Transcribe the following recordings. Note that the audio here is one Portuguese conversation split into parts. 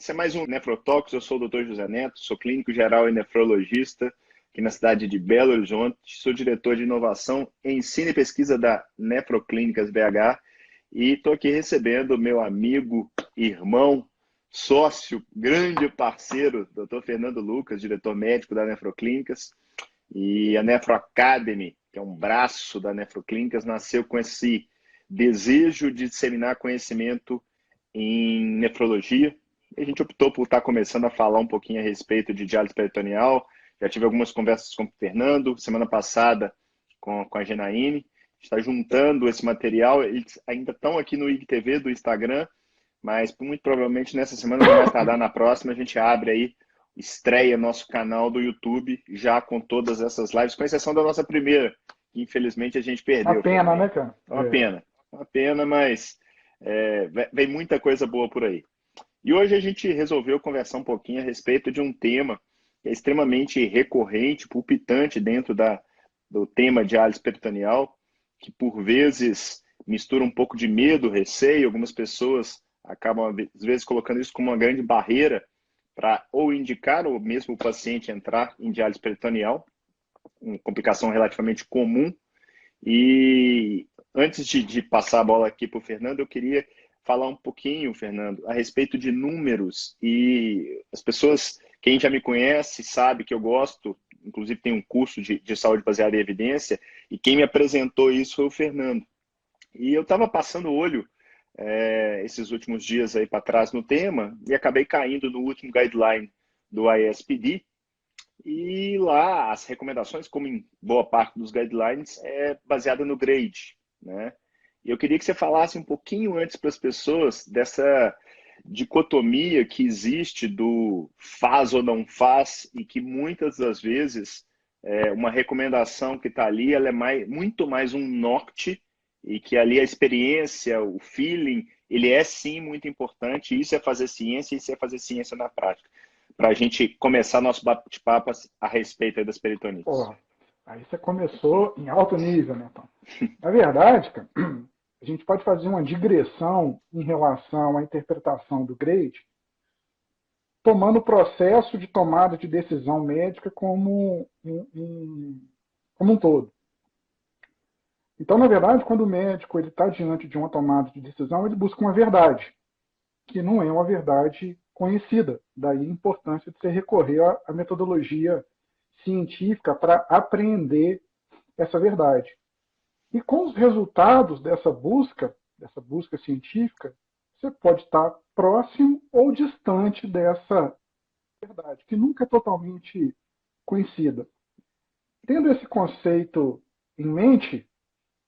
Esse é mais um Nefrotalks. Eu sou o Dr. José Neto, sou clínico geral e nefrologista aqui na cidade de Belo Horizonte. Sou diretor de inovação, ensino e pesquisa da Nefroclínicas BH e estou aqui recebendo meu amigo, irmão, sócio, grande parceiro, Dr. Fernando Lucas, diretor médico da Nefroclínicas. E a Nefro Academy, que é um braço da Nefroclínicas, nasceu com esse desejo de disseminar conhecimento em nefrologia. E a gente optou por estar começando a falar um pouquinho a respeito de diálise peritoneal. Já tive algumas conversas com o Fernando, semana passada com a Genaíne. Está juntando esse material. Eles ainda estão aqui no IGTV do Instagram, mas muito provavelmente nessa semana, não mais tardar na próxima, a gente abre aí, estreia nosso canal do YouTube, já com todas essas lives, com exceção da nossa primeira, que infelizmente a gente Uma perdeu, pena, Fernando. né, cara? Uma pena, mas vem muita coisa boa por aí. E hoje a gente resolveu conversar um pouquinho a respeito de um tema que é extremamente recorrente, palpitante dentro do tema de diálise peritoneal, que por vezes mistura um pouco de medo, receio. Algumas pessoas acabam, às vezes, colocando isso como uma grande barreira para ou indicar ou mesmo o paciente entrar em diálise peritoneal, uma complicação relativamente comum. E antes de passar a bola aqui para o Fernando, eu queria falar um pouquinho, Fernando, a respeito de números. E as pessoas, quem já me conhece, sabe que eu gosto, inclusive tem um curso de saúde baseada em evidência, e quem me apresentou isso foi o Fernando. E eu estava passando o olho esses últimos dias aí para trás no tema e acabei caindo no último guideline do ISPD, e lá as recomendações, como em boa parte dos guidelines, é baseada no grade, né? E eu queria que você falasse um pouquinho antes para as pessoas dessa dicotomia que existe do faz ou não faz e que muitas das vezes uma recomendação que está ali, ela é muito mais um norte e que ali a experiência, o feeling, ele é sim muito importante. Isso é fazer ciência, isso é fazer ciência na prática para a gente começar nosso bate-papo a respeito das peritonites. Porra, aí você começou em alto nível, né, então? Na verdade, cara, a gente pode fazer uma digressão em relação à interpretação do grade, tomando o processo de tomada de decisão médica como um todo. Então, na verdade, quando o médico está diante de uma tomada de decisão, ele busca uma verdade, que não é uma verdade conhecida. Daí a importância de você recorrer à metodologia científica para apreender essa verdade. E com os resultados dessa busca científica, você pode estar próximo ou distante dessa verdade, que nunca é totalmente conhecida. Tendo esse conceito em mente,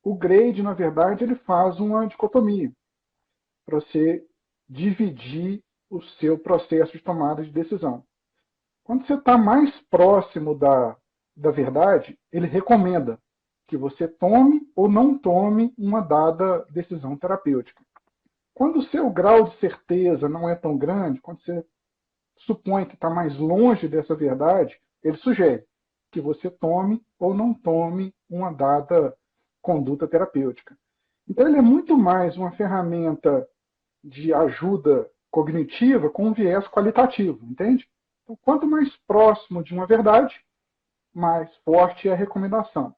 o grade, na verdade, ele faz uma dicotomia para você dividir o seu processo de tomada de decisão. Quando você está mais próximo da verdade, ele recomenda que você tome ou não tome uma dada decisão terapêutica. Quando o seu grau de certeza não é tão grande, quando você supõe que está mais longe dessa verdade, ele sugere que você tome ou não tome uma dada conduta terapêutica. Então, ele é muito mais uma ferramenta de ajuda cognitiva com um viés qualitativo, entende? Então, quanto mais próximo de uma verdade, mais forte é a recomendação.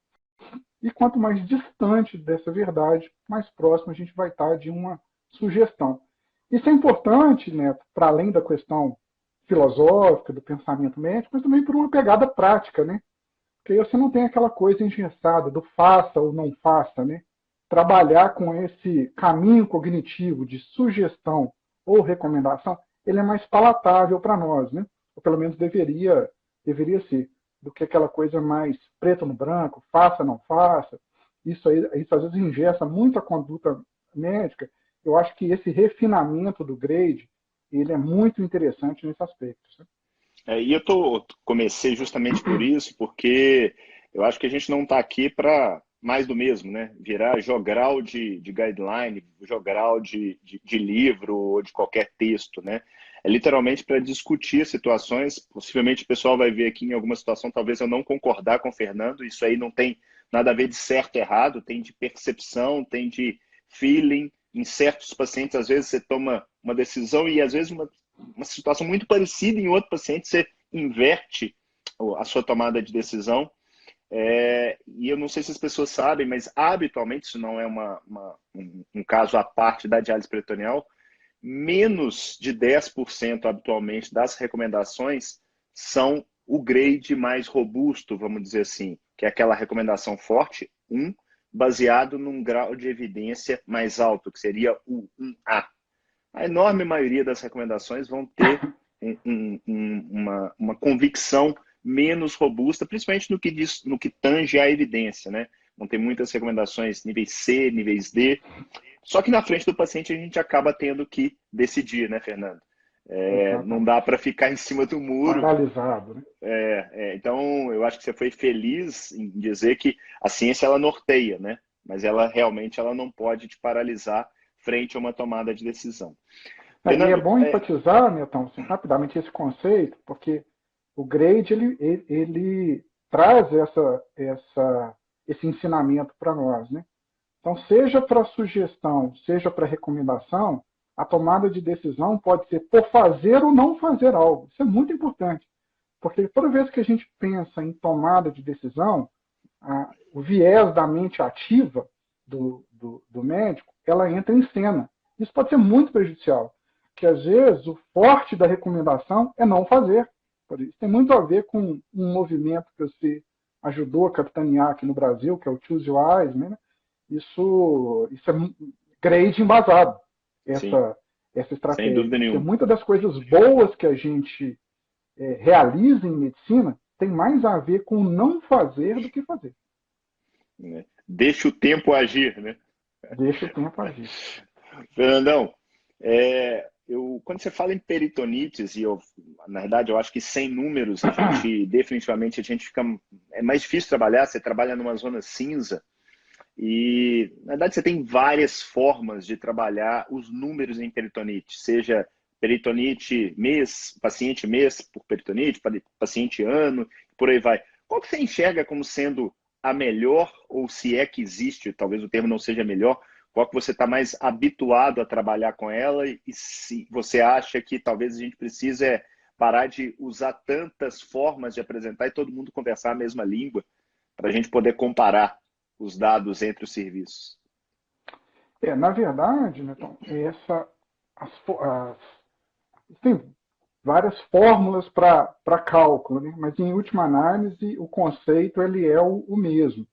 E quanto mais distante dessa verdade, mais próximo a gente vai estar de uma sugestão. Isso é importante, né, para além da questão filosófica, do pensamento médico, mas também por uma pegada prática, né? Porque aí você não tem aquela coisa engessada do faça ou não faça, né? Trabalhar com esse caminho cognitivo de sugestão ou recomendação, ele é mais palatável para nós, né? Ou pelo menos deveria ser, do que aquela coisa mais preto no branco, faça, não faça. Isso às vezes engessa muito a conduta médica. Eu acho que esse refinamento do grade, ele é muito interessante nesse aspecto. Né? E comecei justamente por isso, porque eu acho que a gente não está aqui para mais do mesmo, né? Virar jogral de guideline, jogral de livro ou de qualquer texto, né? É literalmente para discutir situações. Possivelmente o pessoal vai ver aqui em alguma situação, talvez eu não concordar com o Fernando. Isso aí não tem nada a ver de certo e errado, tem de percepção, tem de feeling. Em certos pacientes, às vezes você toma uma decisão e às vezes uma situação muito parecida em outro paciente, você inverte a sua tomada de decisão. E eu não sei se as pessoas sabem, mas habitualmente, isso não é um caso à parte da diálise peritoneal, menos de 10% habitualmente das recomendações são o grade mais robusto, vamos dizer assim, que é aquela recomendação forte, 1, baseado num grau de evidência mais alto, que seria o 1A. A enorme maioria das recomendações vão ter uma convicção menos robusta, principalmente no que tange à evidência, né? Vão ter muitas recomendações níveis C, níveis D, só que na frente do paciente a gente acaba tendo que decidir, né, Fernando? Não dá para ficar em cima do muro. Paralisado, né? Então, eu acho que você foi feliz em dizer que a ciência ela norteia, né? Mas ela realmente ela não pode te paralisar frente a uma tomada de decisão. E é Fernando, bom enfatizar, Milton, assim, rapidamente esse conceito, porque o grade ele traz esse ensinamento para nós, né? Então, seja para sugestão, seja para recomendação, a tomada de decisão pode ser por fazer ou não fazer algo. Isso é muito importante, porque toda vez que a gente pensa em tomada de decisão, o viés da mente ativa do médico, ela entra em cena. Isso pode ser muito prejudicial, porque às vezes o forte da recomendação é não fazer. Isso tem muito a ver com um movimento que você ajudou a capitanear aqui no Brasil, que é o Choose Wise, né? Isso é grade embasado, essa estratégia. Sem dúvida nenhuma. Porque muitas das coisas boas que a gente realiza em medicina tem mais a ver com não fazer do que fazer. Deixa o tempo agir, né? Deixa o tempo agir. Fernandão, quando você fala em peritonites, na verdade eu acho que sem números definitivamente a gente fica, é mais difícil trabalhar, você trabalha numa zona cinza e na verdade você tem várias formas de trabalhar os números em peritonite, seja peritonite mês, paciente mês por peritonite, paciente ano, por aí vai. Qual que você enxerga como sendo a melhor, ou se é que existe, talvez o termo não seja melhor, qual que você está mais habituado a trabalhar com ela e se você acha que talvez a gente precise parar de usar tantas formas de apresentar e todo mundo conversar a mesma língua para a gente poder comparar os dados entre os serviços? Na verdade, Neton, tem várias fórmulas para cálculo, né? Mas em última análise o conceito ele é o mesmo.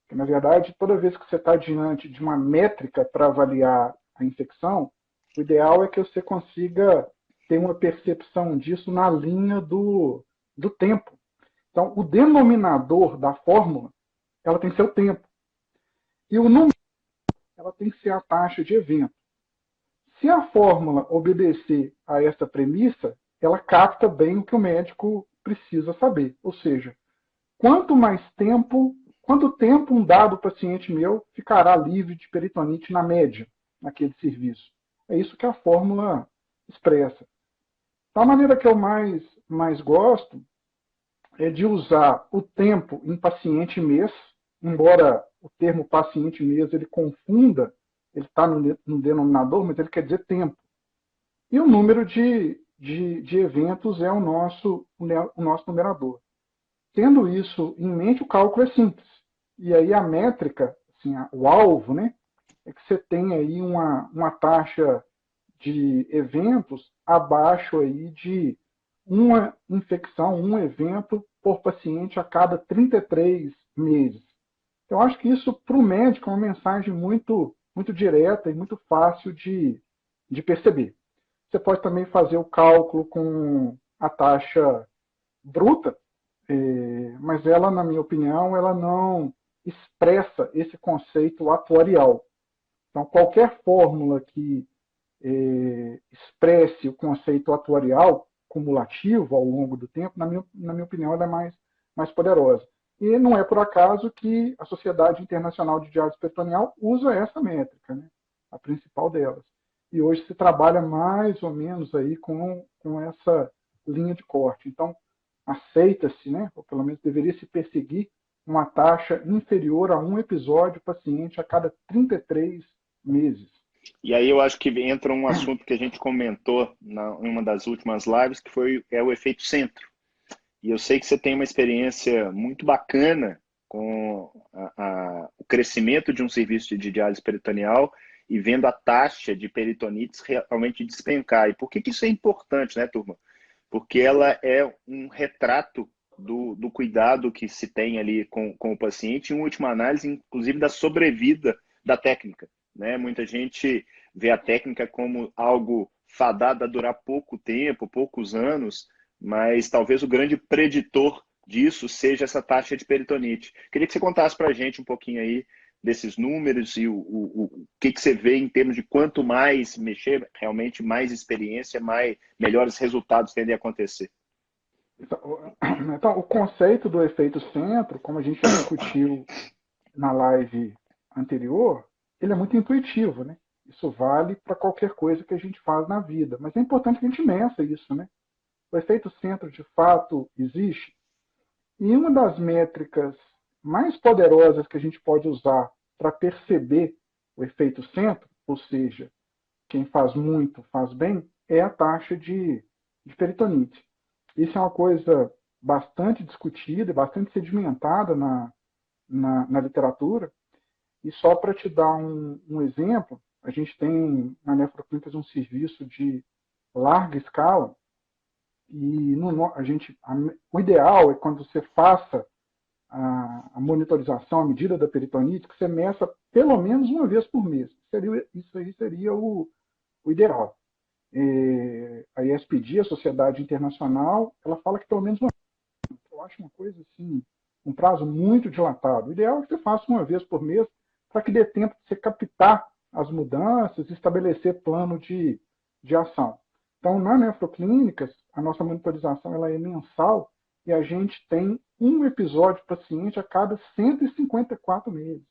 Porque, na verdade, toda vez que você está diante de uma métrica para avaliar a infecção, o ideal é que você consiga ter uma percepção disso na linha do tempo. Então, o denominador da fórmula ela tem que ser o tempo. E o número ela tem que ser a taxa de evento. Se a fórmula obedecer a essa premissa, ela capta bem o que o médico precisa saber. Ou seja, quanto tempo um dado paciente meu ficará livre de peritonite na média, naquele serviço. É isso que a fórmula expressa. A maneira que eu mais gosto é de usar o tempo em paciente mês, embora o termo paciente mês ele confunda, ele está no denominador, mas ele quer dizer tempo. E o número de eventos é o nosso numerador. Tendo isso em mente, o cálculo é simples. E aí a métrica, assim, o alvo, né, é que você tem aí uma taxa de eventos abaixo aí de uma infecção, um evento por paciente a cada 33 meses. Eu acho que isso, para o médico, é uma mensagem muito, muito direta e muito fácil de perceber. Você pode também fazer o cálculo com a taxa bruta, mas ela, na minha opinião, ela não expressa esse conceito atuarial. Então, qualquer fórmula que expresse o conceito atuarial cumulativo ao longo do tempo, na minha opinião, ela é mais poderosa. E não é por acaso que a Sociedade Internacional de Diálise Peritoneal usa essa métrica, né? A principal delas. E hoje se trabalha mais ou menos aí com essa linha de corte. Então, aceita-se, né, ou pelo menos deveria se perseguir, uma taxa inferior a um episódio paciente a cada 33 meses. E aí eu acho que entra um assunto que a gente comentou em uma das últimas lives, que é o efeito centro. E eu sei que você tem uma experiência muito bacana com o crescimento de um serviço de diálise peritoneal e vendo a taxa de peritonites realmente despencar. E por que isso é importante, né, turma? Porque ela é um retrato do cuidado que se tem ali com o paciente, em última análise, inclusive da sobrevida da técnica. Né? Muita gente vê a técnica como algo fadado a durar pouco tempo, poucos anos, mas talvez o grande preditor disso seja essa taxa de peritonite. Queria que você contasse para a gente um pouquinho aí desses números e o que você vê em termos de quanto mais mexer, realmente mais experiência, melhores resultados tendem a acontecer. Então, o conceito do efeito centro, como a gente já discutiu na live anterior, ele é muito intuitivo, né? Isso vale para qualquer coisa que a gente faz na vida, mas é importante que a gente meça isso, né? O efeito centro, de fato, existe. E uma das métricas mais poderosas que a gente pode usar para perceber o efeito centro, ou seja, quem faz muito faz bem, é a taxa de peritonite. Isso é uma coisa bastante discutida, bastante sedimentada na literatura. E só para te dar um exemplo, a gente tem na Nefroclínicas um serviço de larga escala e o ideal é quando você faça a monitorização, a medida da peritonite, que você meça pelo menos uma vez por mês. Isso aí seria o ideal. A ESPD, a Sociedade Internacional, ela fala que pelo menos uma vez. Eu acho uma coisa assim, um prazo muito dilatado. O ideal é que você faça uma vez por mês para que dê tempo de você captar as mudanças e estabelecer plano de ação. Então, na Nefroclínicas, a nossa monitorização ela é mensal e a gente tem um episódio paciente a cada 154 meses.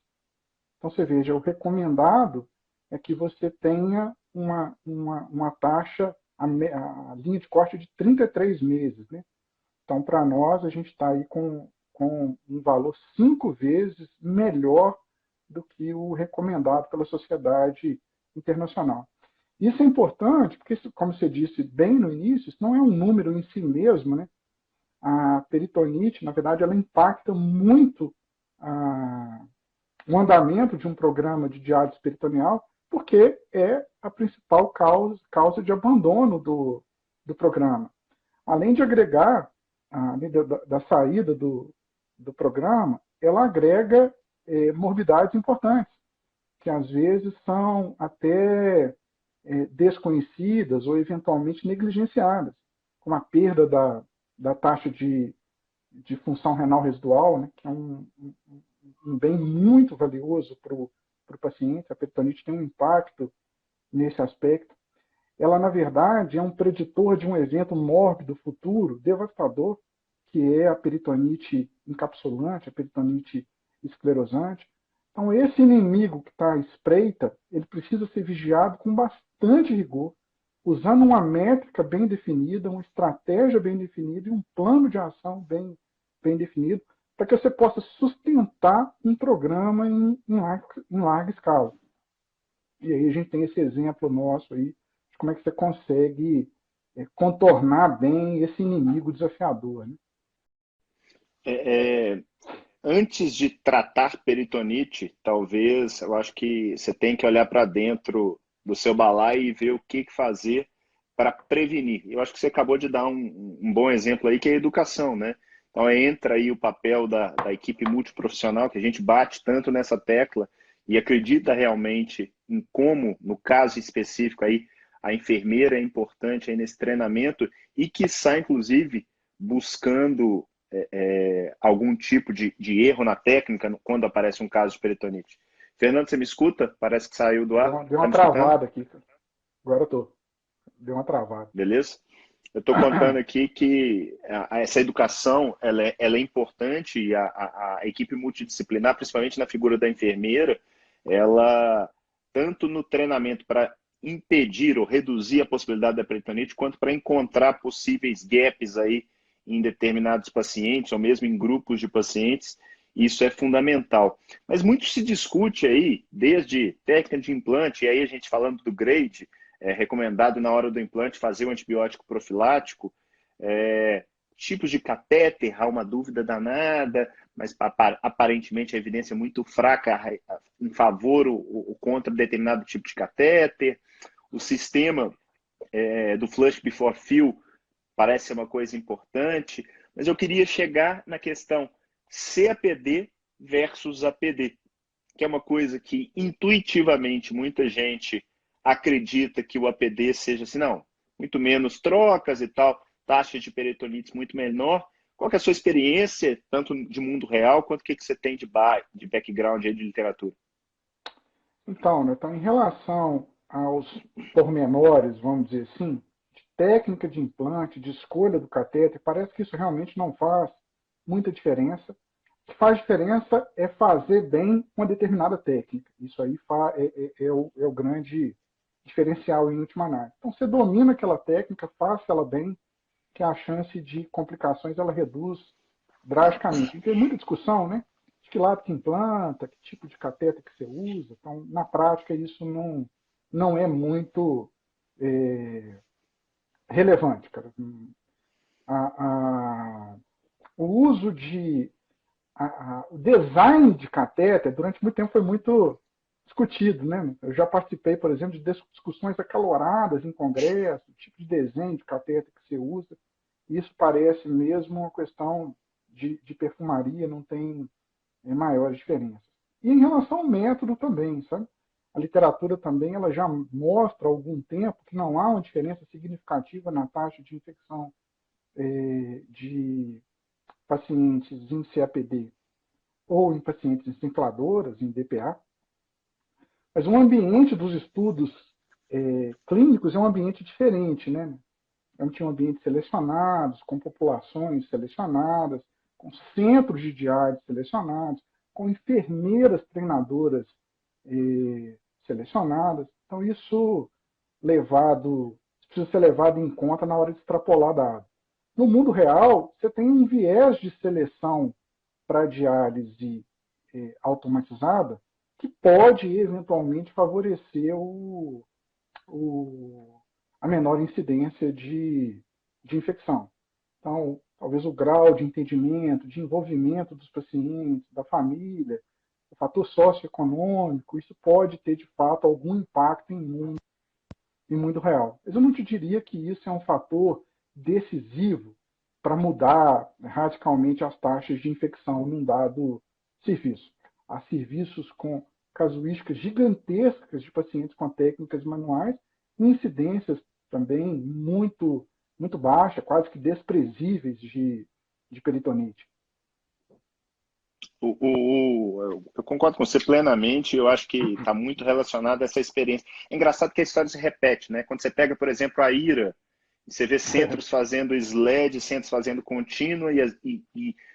Então, você veja, o recomendado é que você tenha uma taxa, a linha de corte de 33 meses. Né? Então, para nós, a gente está aí com um valor 5 vezes melhor do que o recomendado pela Sociedade Internacional. Isso é importante, porque, como você disse bem no início, isso não é um número em si mesmo. Né? A peritonite, na verdade, ela impacta muito o andamento de um programa de diálise peritoneal, porque é a principal causa de abandono do programa. Além de agregar, além da saída do programa, ela agrega morbidades importantes, que às vezes são até desconhecidas ou eventualmente negligenciadas, como a perda da taxa de função renal residual, né, que é um bem muito valioso para o paciente. A peritonite tem um impacto nesse aspecto. Ela, na verdade, é um preditor de um evento mórbido futuro, devastador, que é a peritonite encapsulante, a peritonite esclerosante. Então, esse inimigo que está à espreita, ele precisa ser vigiado com bastante rigor, usando uma métrica bem definida, uma estratégia bem definida e um plano de ação bem definido, para que você possa sustentar um programa em larga escala. E aí a gente tem esse exemplo nosso aí de como é que você consegue contornar bem esse inimigo desafiador. Né? Antes de tratar peritonite, talvez, eu acho que você tem que olhar para dentro do seu balaio e ver o que fazer para prevenir. Eu acho que você acabou de dar um bom exemplo aí, que é a educação, né? Então, entra aí o papel da equipe multiprofissional, que a gente bate tanto nessa tecla e acredita realmente em como, no caso específico aí, a enfermeira é importante aí nesse treinamento e que sai, inclusive, buscando algum tipo de erro na técnica quando aparece um caso de peritonite. Fernando, você me escuta? Parece que saiu do ar. Deu Tá uma me escutando? travada aqui. Agora eu tô. Deu uma travada. Beleza? Eu estou contando aqui que essa educação ela é importante e a equipe multidisciplinar, principalmente na figura da enfermeira, ela, tanto no treinamento para impedir ou reduzir a possibilidade da peritonite, quanto para encontrar possíveis gaps aí em determinados pacientes ou mesmo em grupos de pacientes Isso é fundamental. Mas muito se discute aí, desde técnica de implante, e aí a gente falando do grade, é recomendado na hora do implante fazer o antibiótico profilático, tipos de catéter, há uma dúvida danada, mas aparentemente a evidência é muito fraca em favor ou contra determinado tipo de catéter. O sistema do flush before fill parece ser uma coisa importante, mas eu queria chegar na questão CAPD versus APD, que é uma coisa que intuitivamente muita gente acredita que o APD seja assim, não, muito menos trocas e tal, taxa de peritonites muito menor. Qual que é a sua experiência, tanto de mundo real, quanto o que você tem de background aí de literatura? Então, em relação aos pormenores, vamos dizer assim, de técnica de implante, de escolha do catéter, parece que isso realmente não faz muita diferença. O que faz diferença é fazer bem uma determinada técnica. Isso aí é o grande diferencial em última análise. Então, você domina aquela técnica, faça ela bem, que a chance de complicações ela reduz drasticamente. E tem muita discussão, né? De que lado que implanta, que tipo de cateter que você usa. Então, na prática, isso não é muito relevante, cara. A, a, o uso de o design de catéter durante muito tempo foi muito discutido, né? Eu já participei, por exemplo, de discussões acaloradas em congresso, o tipo de desenho de catéter que você usa. Isso parece mesmo uma questão de perfumaria, não tem maiores diferenças. E em relação ao método também, sabe? A literatura também ela já mostra há algum tempo que não há uma diferença significativa na taxa de infecção de pacientes em CAPD ou em pacientes infladoras, em DPA. Mas o ambiente dos estudos clínicos é um ambiente diferente, né? Tinha ambientes selecionados, com populações selecionadas, com centros de diálise selecionados, com enfermeiras treinadoras selecionadas. Então, isso precisa ser levado em conta na hora de extrapolar dados. No mundo real, você tem um viés de seleção para diálise automatizada que pode, eventualmente, favorecer a menor incidência de infecção. Então, talvez o grau de entendimento, de envolvimento dos pacientes, da família, o fator socioeconômico, isso pode ter, de fato, algum impacto em mundo real. Mas eu não te diria que isso é um fator decisivo para mudar radicalmente as taxas de infecção num dado serviço. Há serviços com casuísticas gigantescas de pacientes com técnicas manuais e incidências também muito baixas, quase que desprezíveis de peritonite. Eu concordo com você plenamente, eu acho que está muito relacionado a essa experiência. É engraçado que a história se repete, né? Quando você pega, por exemplo, a IRA, você vê centros fazendo SLED, centros fazendo contínua, e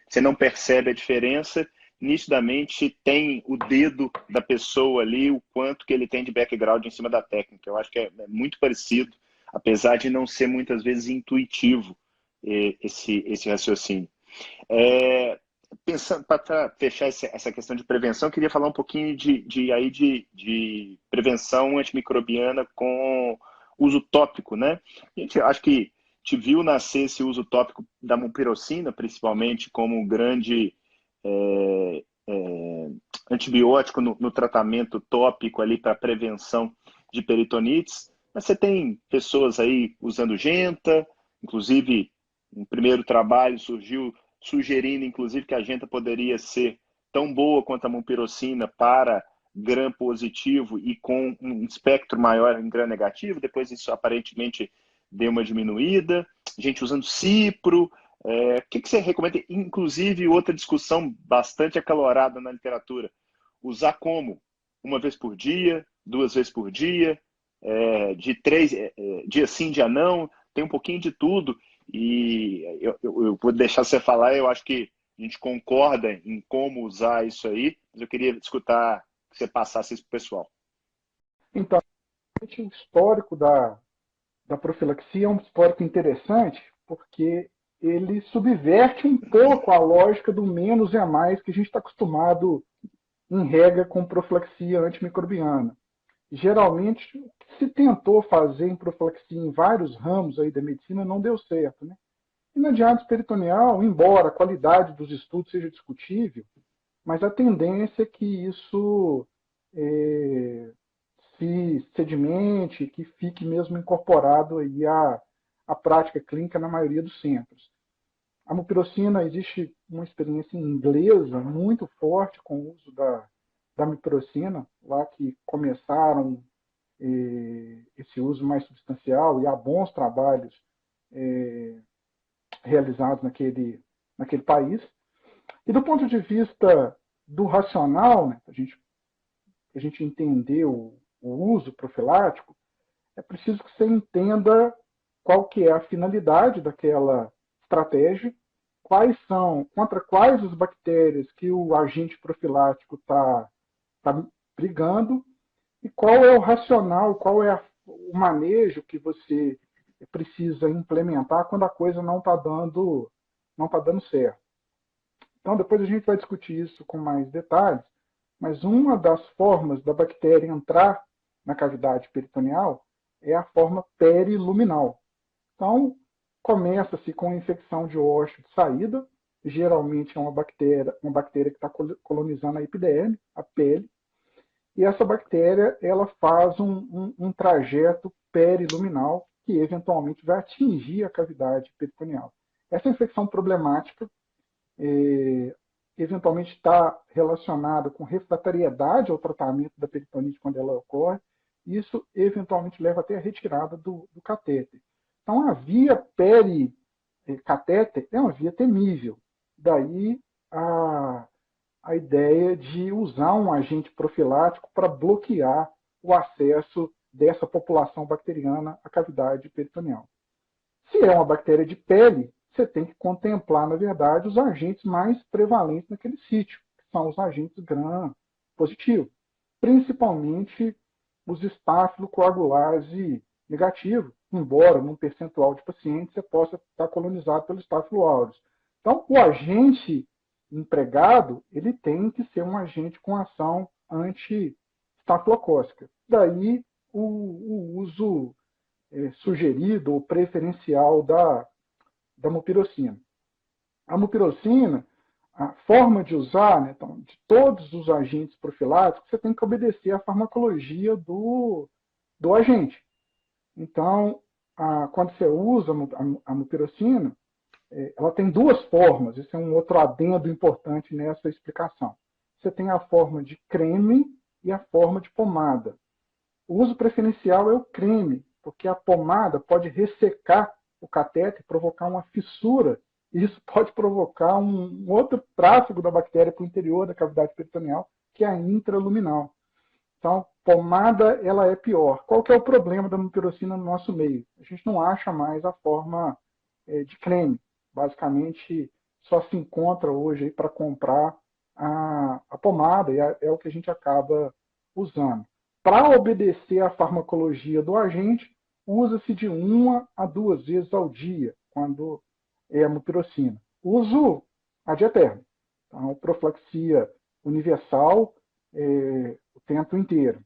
você não percebe a diferença. Nitidamente tem o dedo da pessoa ali, o quanto que ele tem de background em cima da técnica. Eu acho que é muito parecido, apesar de não ser muitas vezes intuitivo esse raciocínio. Pensando para fechar essa questão de prevenção, eu queria falar um pouquinho de prevenção antimicrobiana com uso tópico, né? A gente acho que te viu nascer esse uso tópico da mupirocina, principalmente como um grande antibiótico no tratamento tópico ali para prevenção de peritonites. Mas você tem pessoas aí usando genta, inclusive um primeiro trabalho surgiu sugerindo, inclusive, que a genta poderia ser tão boa quanto a mupirocina para gram positivo e com um espectro maior em gram negativo. Depois isso aparentemente deu uma diminuída. Gente usando cipro. O que você recomenda? Inclusive, outra discussão bastante acalorada na literatura. Usar como? Uma vez por dia, duas vezes por dia, de três, dia sim, dia não, tem um pouquinho de tudo. E eu vou deixar você falar, eu acho que a gente concorda em como usar isso aí, mas eu queria escutar que você passasse isso para o pessoal. Então, o histórico da profilaxia é um histórico interessante, porque ele subverte um pouco a lógica do menos é mais que a gente está acostumado, em regra, com profilaxia antimicrobiana. Geralmente, o que se tentou fazer em profilaxia em vários ramos aí da medicina não deu certo, né? E na diálise peritoneal, embora a qualidade dos estudos seja discutível, mas a tendência é que isso se sedimente, que fique mesmo incorporado aí à prática clínica na maioria dos centros. A mupirocina, existe uma experiência inglesa muito forte com o uso da mupirocina, lá que começaram esse uso mais substancial, e há bons trabalhos realizados naquele país. E do ponto de vista do racional, né, a gente entender o uso profilático, é preciso que você entenda qual que é a finalidade daquela estratégia, contra quais as bactérias que o agente profilático está brigando, e qual é o racional, qual é o manejo que você precisa implementar quando a coisa não tá dando certo. Então, depois a gente vai discutir isso com mais detalhes, mas uma das formas da bactéria entrar na cavidade peritoneal é a forma periluminal. Então, começa-se com infecção de ósseo de saída, geralmente é uma bactéria que está colonizando a epiderme, a pele, e essa bactéria ela faz um trajeto periluminal que eventualmente vai atingir a cavidade peritoneal. Essa infecção problemática eventualmente está relacionada com refratariedade ao tratamento da peritonite quando ela ocorre. Isso eventualmente leva até a retirada do catéter. Então, a via pericatéter é uma via temível. Daí a ideia de usar um agente profilático para bloquear o acesso dessa população bacteriana à cavidade peritoneal. Se é uma bactéria de pele, você tem que contemplar, na verdade, os agentes mais prevalentes naquele sítio, que são os agentes gram positivos, principalmente os estafilocoagulase negativo, embora num percentual de pacientes você possa estar colonizado pelo Staphylo aureus. Então, o agente empregado, ele tem que ser um agente com ação anti-estafilocócica. Daí o uso sugerido ou preferencial da mupirocina. A mupirocina, a forma de usar, né, então, de todos os agentes profiláticos, você tem que obedecer à farmacologia do agente. Então, quando você usa a mupirocina, ela tem duas formas, esse é um outro adendo importante nessa explicação. Você tem a forma de creme e a forma de pomada. O uso preferencial é o creme, porque a pomada pode ressecar o catéter e provocar uma fissura, e isso pode provocar um outro tráfego da bactéria para o interior da cavidade peritoneal, que é a intraluminal. Então, pomada ela é pior. Qual que é o problema da mupirocina no nosso meio? A gente não acha mais a forma de creme. Basicamente, só se encontra hoje para comprar a pomada, e é o que a gente acaba usando. Para obedecer à farmacologia do agente, usa-se de 1 a 2 vezes ao dia, quando é a mupirocina. Uso ad eterno. Então, profilaxia universal o tempo inteiro.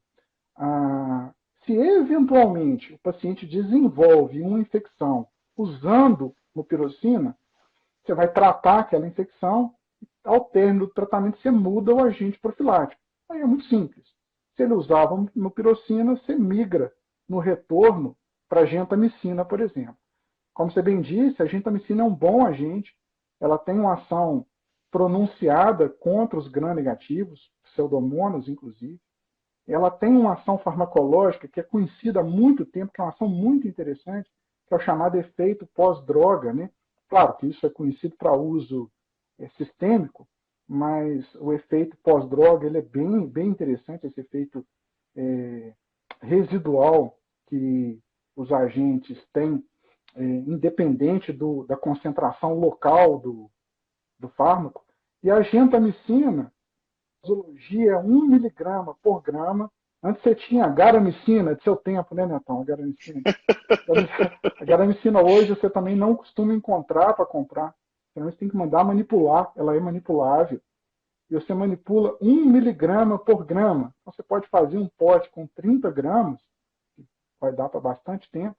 Se eventualmente o paciente desenvolve uma infecção usando mupirocina, você vai tratar aquela infecção, e ao término do tratamento você muda o agente profilático. Aí é muito simples. Se ele usava mupirocina, você migra no retorno para gentamicina, por exemplo. Como você bem disse, a gentamicina é um bom agente, ela tem uma ação pronunciada contra os gram-negativos, pseudomonas, inclusive. Ela tem uma ação farmacológica que é conhecida há muito tempo, que é uma ação muito interessante, que é o chamado efeito pós-droga, né? Claro que isso é conhecido para uso sistêmico, mas o efeito pós-droga ele é bem interessante, esse efeito residual que os agentes têm, independente da concentração local do fármaco. E a gentamicina, a posologia é 1 miligrama por grama Antes você tinha a garamicina, de seu tempo, né, Netão? A garamicina. A garamicina hoje você também não costuma encontrar para comprar. Então você tem que mandar manipular, ela é manipulável. E você manipula 1 miligrama por grama. Então você pode fazer um pote com 30 gramas, que vai dar para bastante tempo.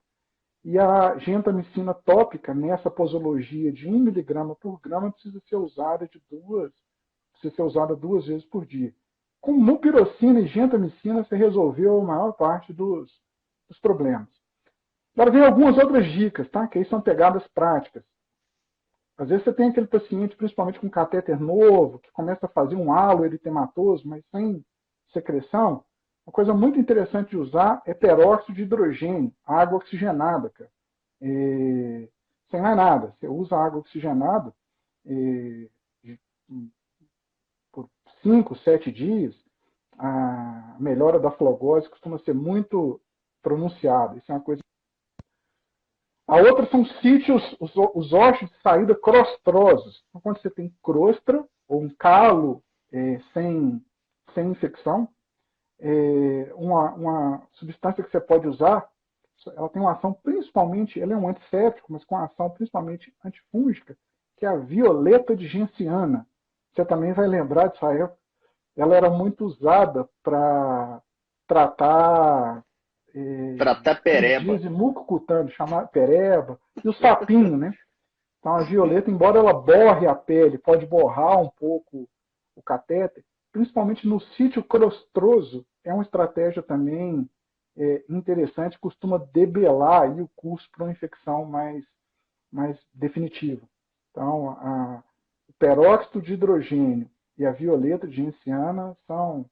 E a gentamicina tópica, nessa posologia de 1 miligrama por grama, precisa ser usada duas vezes por dia. Com mupirocina e gentamicina, você resolveu a maior parte dos problemas. Agora vem algumas outras dicas, tá? Que aí são pegadas práticas. Às vezes você tem aquele paciente, principalmente com catéter novo, que começa a fazer um halo eritematoso, mas sem secreção. Uma coisa muito interessante de usar é peróxido de hidrogênio, água oxigenada, cara. Sem mais nada. Você usa água oxigenada por 5, 7 dias, a melhora da flogose costuma ser muito pronunciada. Isso é uma coisa. A outra são sítios, os ossos de saída crostrosos. Então, quando você tem crostra, ou um calo sem infecção, uma substância que você pode usar, ela tem uma ação principalmente, ela é um antisséptico, mas com ação principalmente antifúngica, que é a violeta de genciana. Você também vai lembrar disso aí. Ela era muito usada para tratar pereba. de muco cutâneo, chamado pereba, e o sapinho, né? Então a violeta, embora ela borre a pele, pode borrar um pouco o catéter, principalmente no sítio crostroso, é uma estratégia também interessante, costuma debelar aí o curso para uma infecção mais definitiva. Então, o peróxido de hidrogênio e a violeta de genciana são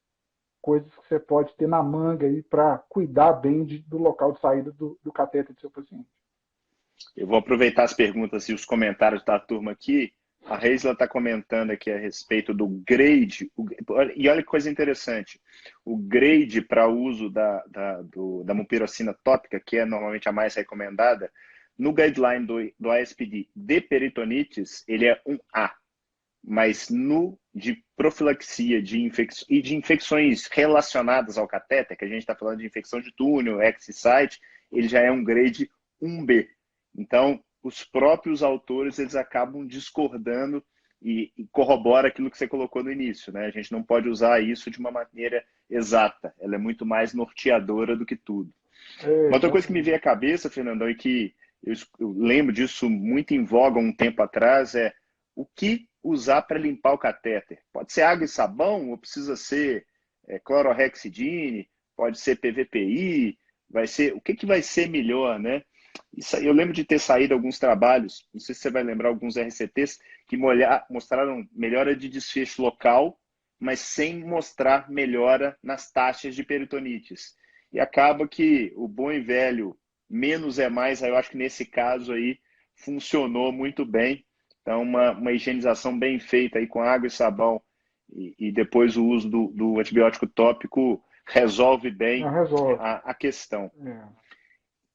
coisas que você pode ter na manga aí para cuidar bem do local de saída do catéter do seu paciente. Eu vou aproveitar as perguntas e os comentários da turma aqui. A Reisla está comentando aqui a respeito do grade. E olha que coisa interessante. O grade para uso da mupirocina tópica, que é normalmente a mais recomendada, no guideline do ASPD de peritonites, ele é um A. Mas no de profilaxia e de infecções relacionadas ao catéter, que a gente está falando de infecção de túnel, exsite, ele já é um grade 1B. Então, os próprios autores eles acabam discordando e corrobora aquilo que você colocou no início, né? A gente não pode usar isso de uma maneira exata, ela é muito mais norteadora do que tudo. Uma outra coisa que me veio à cabeça, Fernandão, e que eu lembro disso muito em voga um tempo atrás, é o que usar para limpar o catéter. Pode ser água e sabão, ou precisa ser clororhexidine, pode ser PVPI, o que vai ser melhor, né? Isso, eu lembro de ter saído alguns trabalhos, não sei se você vai lembrar, alguns RCTs, que mostraram melhora de desfecho local, mas sem mostrar melhora nas taxas de peritonites. E acaba que o bom e velho menos é mais, eu acho que nesse caso aí funcionou muito bem. Então, uma higienização bem feita aí com água e sabão e depois o uso do antibiótico tópico resolve bem a questão.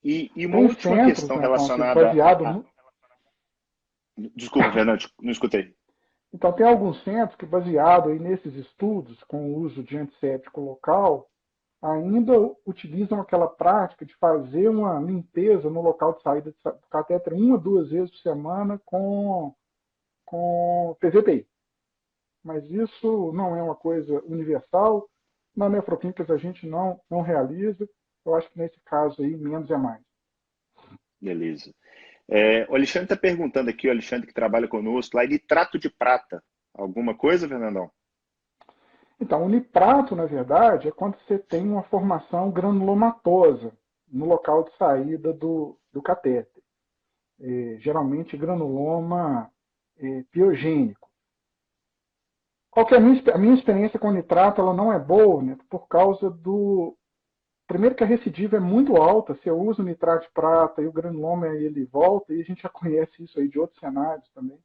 E uma última questão relacionada baseado Desculpa, Fernando, não escutei. Então, tem alguns centros que, baseado aí nesses estudos com o uso de antisséptico local, ainda utilizam aquela prática de fazer uma limpeza no local de saída do catéter 1 a 2 vezes por semana com PVPI. Mas isso não é uma coisa universal. Na nefroclínicas a gente não realiza. Eu acho que nesse caso aí, menos é mais. Beleza. O Alexandre está perguntando aqui, o Alexandre que trabalha conosco, lá, nitrato de prata. Alguma coisa, Fernandão? Então, o nitrato, na verdade, é quando você tem uma formação granulomatosa no local de saída do catéter. Geralmente, granuloma piogênico. Qual que é a minha experiência com nitrato? Ela não é boa, né, por causa do... Primeiro que a recidiva é muito alta, você usa o nitrato de prata e o granuloma ele volta, e a gente já conhece isso aí de outros cenários também.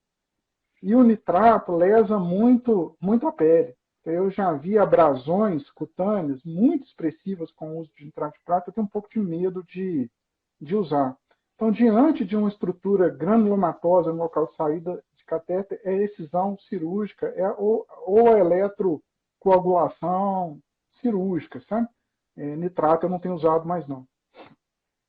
E o nitrato lesa muito, muito a pele. Eu já vi abrasões cutâneas muito expressivas com o uso de nitrato de prata, eu tenho um pouco de medo de usar. Então, diante de uma estrutura granulomatosa no local de saída de catéter, é excisão cirúrgica, ou a eletrocoagulação cirúrgica, sabe? Nitrato eu não tenho usado mais, não.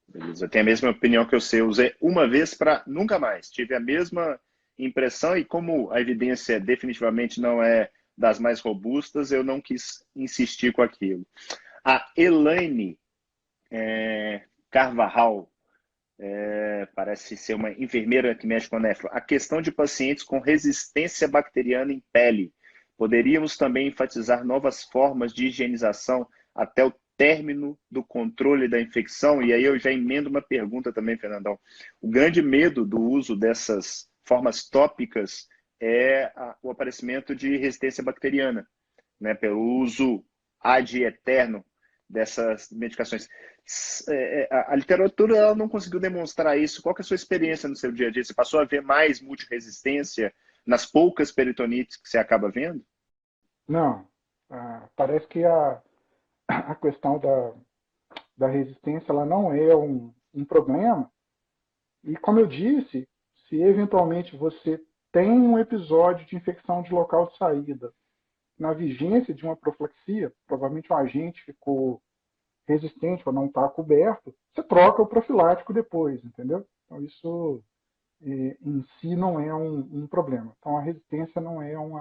Beleza. Eu tenho a mesma opinião que eu usei uma vez para nunca mais. Tive a mesma impressão e como a evidência definitivamente não é das mais robustas, eu não quis insistir com aquilo. A Elaine Carvajal, parece ser uma enfermeira que mexe com nefro. A questão de pacientes com resistência bacteriana em pele. Poderíamos também enfatizar novas formas de higienização até o término do controle da infecção? E aí eu já emendo uma pergunta também, Fernandão. O grande medo do uso dessas formas tópicas é o aparecimento de resistência bacteriana, né, pelo uso ad eterno dessas medicações. A literatura ela não conseguiu demonstrar isso. Qual que é a sua experiência no seu dia a dia? Você passou a ver mais multiresistência nas poucas peritonites que você acaba vendo? Não. Parece que a questão da resistência ela não é um problema. E como eu disse, se eventualmente você tem um episódio de infecção de local de saída na vigência de uma profilaxia, provavelmente o agente ficou resistente ou não está coberto, você troca o profilático depois, entendeu? Então isso em si não é um problema. Então a resistência não é um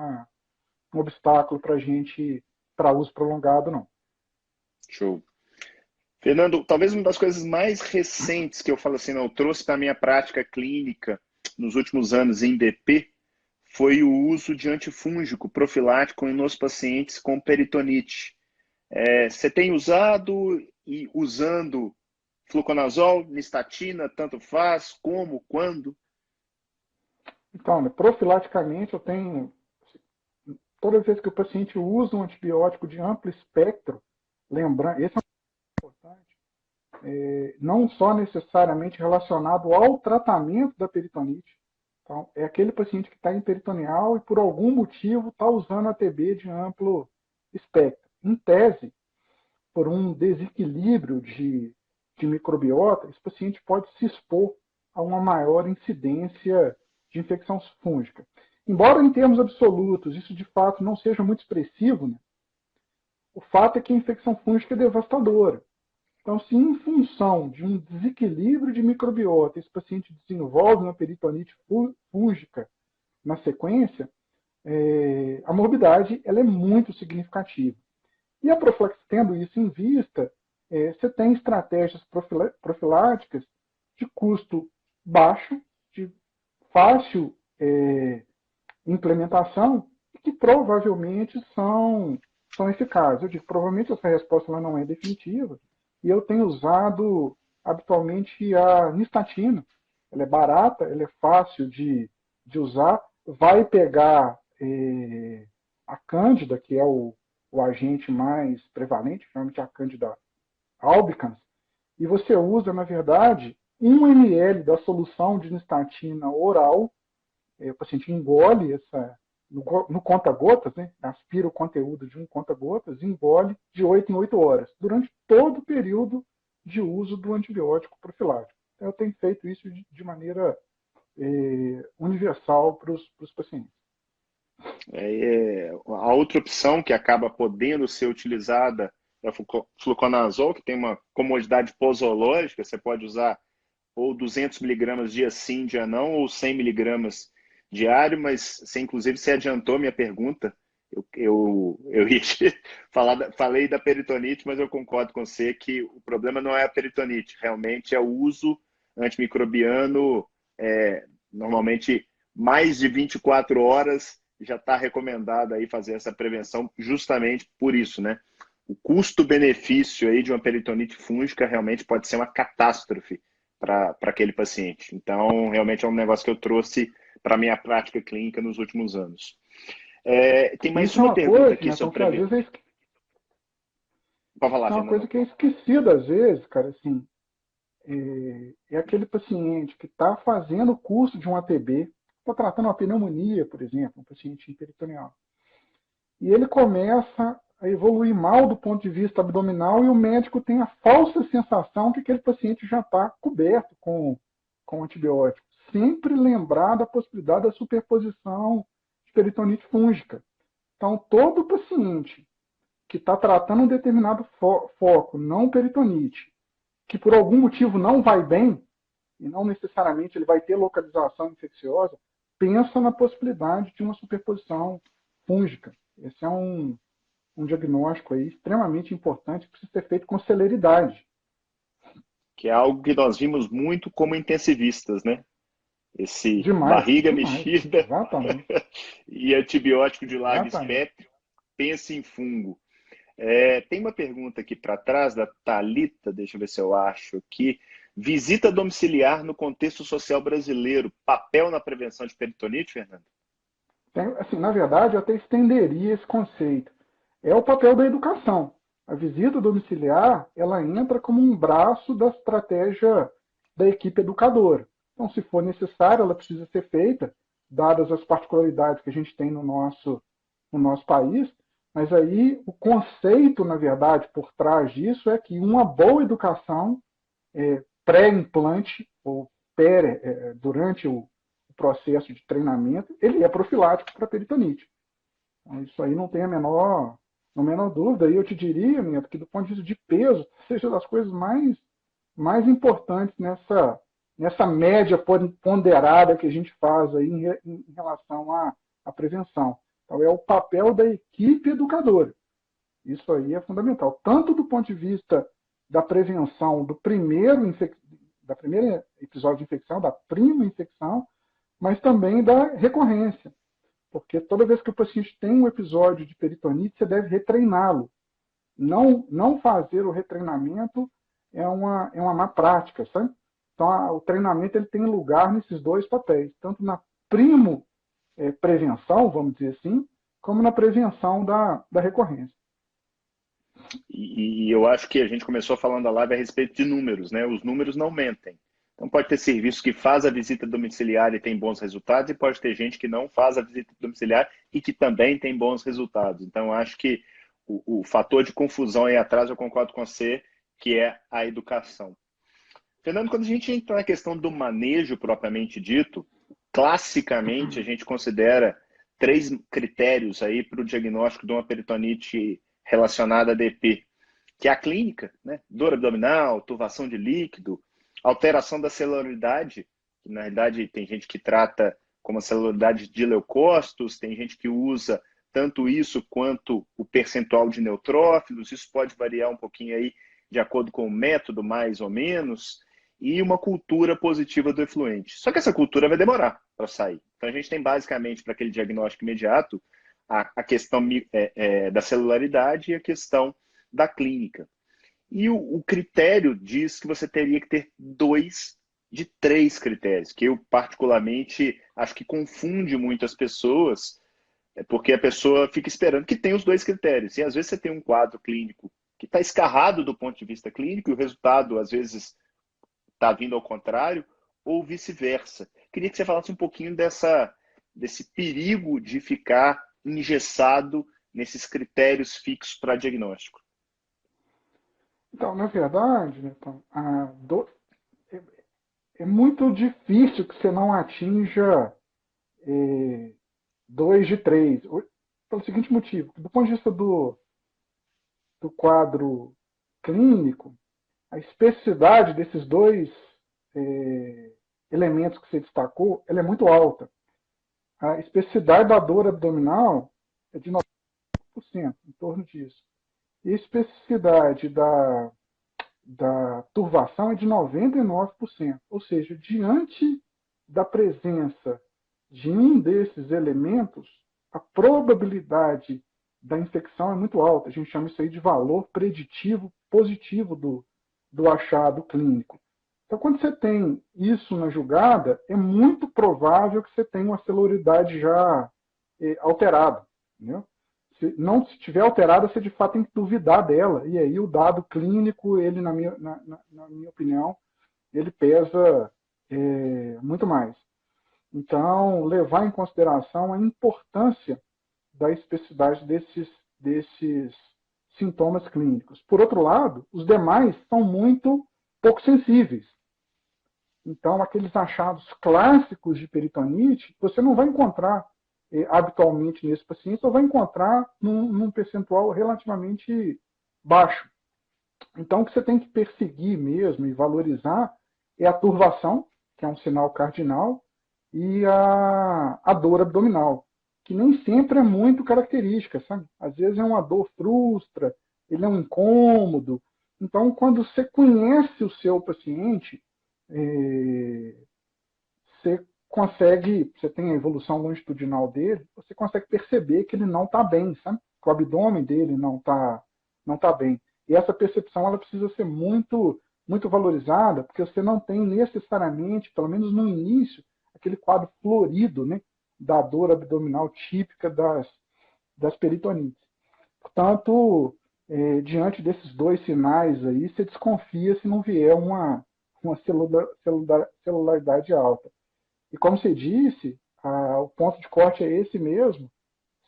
obstáculo para a gente, para uso prolongado, não. Show. Fernando, talvez uma das coisas mais recentes que eu falo assim, não, eu trouxe para a minha prática clínica nos últimos anos em DP foi o uso de antifúngico profilático nos pacientes com peritonite. Você tem usado e usando fluconazol, nistatina, tanto faz, como, quando? Então, né, profilaticamente eu tenho, todas as vezes que o paciente usa um antibiótico de amplo espectro, lembrando, esse é um importante, não só necessariamente relacionado ao tratamento da peritonite. Então, é aquele paciente que está em peritoneal e por algum motivo está usando a TB de amplo espectro. Em tese, por um desequilíbrio de microbiota, esse paciente pode se expor a uma maior incidência de infecção fúngica. Embora em termos absolutos isso de fato não seja muito expressivo, né, o fato é que a infecção fúngica é devastadora. Então, se em função de um desequilíbrio de microbiota esse paciente desenvolve uma peritonite fúngica na sequência, a morbidade ela é muito significativa. E a profilaxia, tendo isso em vista, você tem estratégias profiláticas de custo baixo, de fácil implementação, e que provavelmente são eficazes. Eu digo, provavelmente essa resposta ela não é definitiva, e eu tenho usado habitualmente a nistatina. Ela é barata, ela é fácil de usar, vai pegar a cândida, que é o agente mais prevalente, geralmente a cândida albicans, e você usa, na verdade, 1 ml da solução de nistatina oral, o paciente engole no conta-gotas, né, aspira o conteúdo de um conta-gotas e engole de 8 em 8 horas, durante todo o período de uso do antibiótico profilático. Então, eu tenho feito isso de maneira universal para os pacientes. A outra opção que acaba podendo ser utilizada é o fluconazol, que tem uma comodidade posológica, você pode usar ou 200 miligramas dia sim, dia não, ou 100 miligramas diário, mas você, inclusive, você adiantou minha pergunta. Eu ia falei da peritonite, mas eu concordo com você que o problema não é a peritonite, realmente é o uso antimicrobiano, normalmente mais de 24 horas já está recomendado aí fazer essa prevenção justamente por isso, né? O custo-benefício aí de uma peritonite fúngica realmente pode ser uma catástrofe para aquele paciente. Então, realmente é um negócio que eu trouxe para a minha prática clínica nos últimos anos. Tem mais Isso é uma uma pergunta coisa, aqui Netão, sobre que às prevenção. vezes Pode falar, isso é uma coisa Fernando. que é esquecida às vezes, cara, assim, é aquele paciente que está fazendo o curso de um ATB, está tratando uma pneumonia, por exemplo, um paciente peritoneal. E ele começa a evoluir mal do ponto de vista abdominal e o médico tem a falsa sensação que aquele paciente já está coberto com antibiótico. Sempre lembrar da possibilidade da superposição de peritonite fúngica. Então, todo paciente que está tratando um determinado foco, não peritonite, que por algum motivo não vai bem, e não necessariamente ele vai ter localização infecciosa, pensa na possibilidade de uma superposição fúngica. Esse é um diagnóstico aí extremamente importante que precisa ser feito com celeridade. Que é algo que nós vimos muito como intensivistas, né? Esse Demais, barriga demais. mexida Exatamente. e antibiótico de larga Exatamente. espectro, pensa em fungo. Tem uma pergunta aqui para trás da Thalita, deixa eu ver se eu acho aqui. Visita domiciliar no contexto social brasileiro, papel na prevenção de peritonite, Fernando? Assim, na verdade, eu até estenderia esse conceito. É o papel da educação. A visita domiciliar, ela entra como um braço da estratégia da equipe educadora. Então, se for necessário, ela precisa ser feita, dadas as particularidades que a gente tem no nosso país, mas aí o conceito, na verdade, por trás disso é que uma boa educação pré-implante ou durante o processo de treinamento, ele é profilático para peritonite. Então, isso aí não tem a menor dúvida. E eu te diria, Neto, que do ponto de vista de peso, seja das coisas mais importantes nessa média ponderada que a gente faz aí em relação à prevenção. Então, é o papel da equipe educadora. Isso aí é fundamental. Tanto do ponto de vista da prevenção do primeiro episódio de infecção, da prima infecção, mas também da recorrência. Porque toda vez que o paciente tem um episódio de peritonite, você deve retreiná-lo. Não fazer o retreinamento é uma má prática, sabe? Então, o treinamento ele tem lugar nesses dois papéis, tanto na primo prevenção, vamos dizer assim, como na prevenção da recorrência. E eu acho que a gente começou falando a live a respeito de números, né? Os números não mentem. Então pode ter serviço que faz a visita domiciliar e tem bons resultados, e pode ter gente que não faz a visita domiciliar e que também tem bons resultados. Então eu acho que o fator de confusão aí atrás, eu concordo com você, que é a educação. Fernando, quando a gente entra na questão do manejo propriamente dito, classicamente a gente considera 3 critérios aí para o diagnóstico de uma peritonite relacionada a DP, que é a clínica, né? Dor abdominal, turvação de líquido, alteração da celularidade, que na realidade tem gente que trata como a celularidade de leucócitos, tem gente que usa tanto isso quanto o percentual de neutrófilos, isso pode variar um pouquinho aí de acordo com o método, mais ou menos, e uma cultura positiva do efluente. Só que essa cultura vai demorar para sair. Então a gente tem basicamente para aquele diagnóstico imediato a questão da celularidade e a questão da clínica. E o critério diz que você teria que ter 2 de 3 critérios, que eu particularmente acho que confunde muitas pessoas, porque a pessoa fica esperando que tenha os 2 critérios. E às vezes você tem um quadro clínico que está escarrado do ponto de vista clínico e o resultado às vezes está vindo ao contrário, ou vice-versa. Queria que você falasse um pouquinho desse perigo de ficar engessado nesses critérios fixos para diagnóstico. Então, na verdade, então, é muito difícil que você não atinja 2 de 3. Pelo seguinte motivo: do ponto de vista do quadro clínico, a especificidade desses dois elementos que você destacou, ela é muito alta. A especificidade da dor abdominal é de 90%, em torno disso. E a especificidade da turvação é de 99%. Ou seja, diante da presença de um desses elementos, a probabilidade da infecção é muito alta. A gente chama isso aí de valor preditivo positivo do achado clínico. Então, quando você tem isso na julgada, é muito provável que você tenha uma celularidade já alterada. Entendeu? Se tiver alterada, você de fato tem que duvidar dela. E aí o dado clínico, ele, na minha opinião, ele pesa muito mais. Então, levar em consideração a importância da especificidade desses sintomas clínicos. Por outro lado, os demais são muito pouco sensíveis. Então, aqueles achados clássicos de peritonite, você não vai encontrar habitualmente nesse paciente, você vai encontrar num percentual relativamente baixo. Então, o que você tem que perseguir mesmo e valorizar é a turvação, que é um sinal cardinal, e a dor abdominal, que nem sempre é muito característica, sabe? Às vezes é uma dor frustra, ele é um incômodo. Então, quando você conhece o seu paciente, você consegue, você tem a evolução longitudinal dele, você consegue perceber que ele não está bem, sabe? Que o abdômen dele não tá bem. E essa percepção ela precisa ser muito valorizada, porque você não tem necessariamente, pelo menos no início, aquele quadro florido, né, da dor abdominal típica das peritonites. Portanto, diante desses dois sinais aí, você desconfia se não vier uma celularidade alta. E como você disse, o ponto de corte é esse mesmo,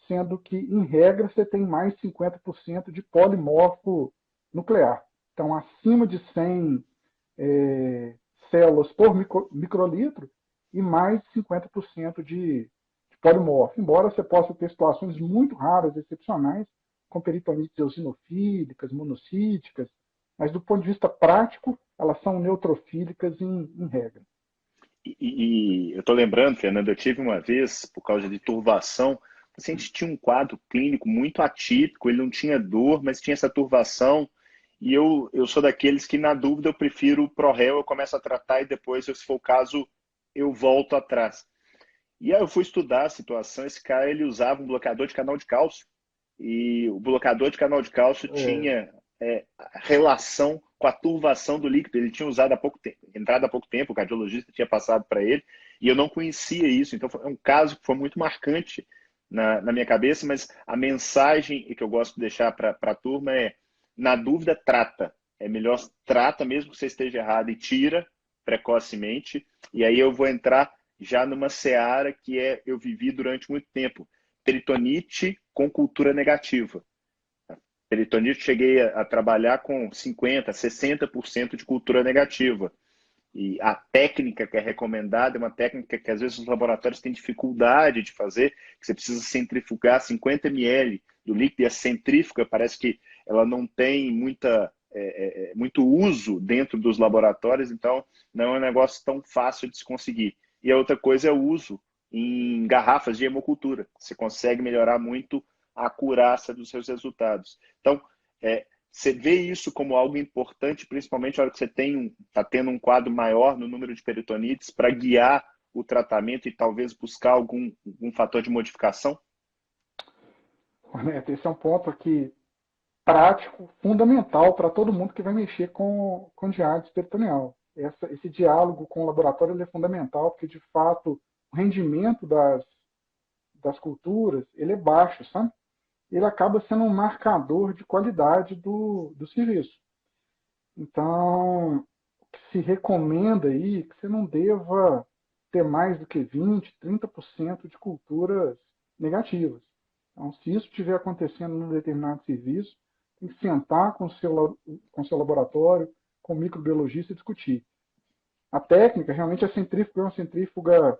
sendo que, em regra, você tem mais 50% de polimorfo nuclear. Então, acima de 100 células por microlitro e mais de 50% de polimorfo. Embora você possa ter situações muito raras, excepcionais, com peritonites eosinofílicas, monocíticas, mas do ponto de vista prático, elas são neutrofílicas em regra. E eu estou lembrando, Fernando, eu tive uma vez, por causa de turvação, o paciente tinha um quadro clínico muito atípico, ele não tinha dor, mas tinha essa turvação, e eu sou daqueles que, na dúvida, eu prefiro o ProRel, eu começo a tratar e depois, se for o caso, eu volto atrás. E aí eu fui estudar a situação, esse cara ele usava um bloqueador de canal de cálcio, e o bloqueador de canal de cálcio tinha relação com a turvação do líquido. Ele tinha usado há pouco tempo, entrado há pouco tempo, o cardiologista tinha passado para ele, e eu não conhecia isso. Então, é um caso que foi muito marcante na minha cabeça, mas a mensagem que eu gosto de deixar para a turma é: na dúvida, trata. É melhor trata, mesmo que você esteja errado, e tira precocemente. E aí eu vou entrar já numa seara que eu vivi durante muito tempo: peritonite com cultura negativa. Peritonite, cheguei a trabalhar com 50%, 60% de cultura negativa. E a técnica que é recomendada é uma técnica que às vezes os laboratórios têm dificuldade de fazer, que você precisa centrifugar 50 ml do líquido, e a centrífuga parece que ela não tem muito uso dentro dos laboratórios, então não é um negócio tão fácil de se conseguir. E a outra coisa é o uso em garrafas de hemocultura. Você consegue melhorar muito a acurácia dos seus resultados. Então, você vê isso como algo importante, principalmente na hora que você está tendo um quadro maior no número de peritonites, para guiar o tratamento e talvez buscar algum fator de modificação? Esse é um ponto aqui prático, fundamental para todo mundo que vai mexer com diálise peritoneal. Esse diálogo com o laboratório ele é fundamental, porque, de fato, o rendimento das culturas ele é baixo, sabe? Ele acaba sendo um marcador de qualidade do serviço. Então, o que se recomenda aí é que você não deva ter mais do que 20%, 30% de culturas negativas. Então, se isso estiver acontecendo num determinado serviço, tem que sentar com o seu laboratório, com o microbiologista e discutir. A técnica, realmente, a centrífuga é uma centrífuga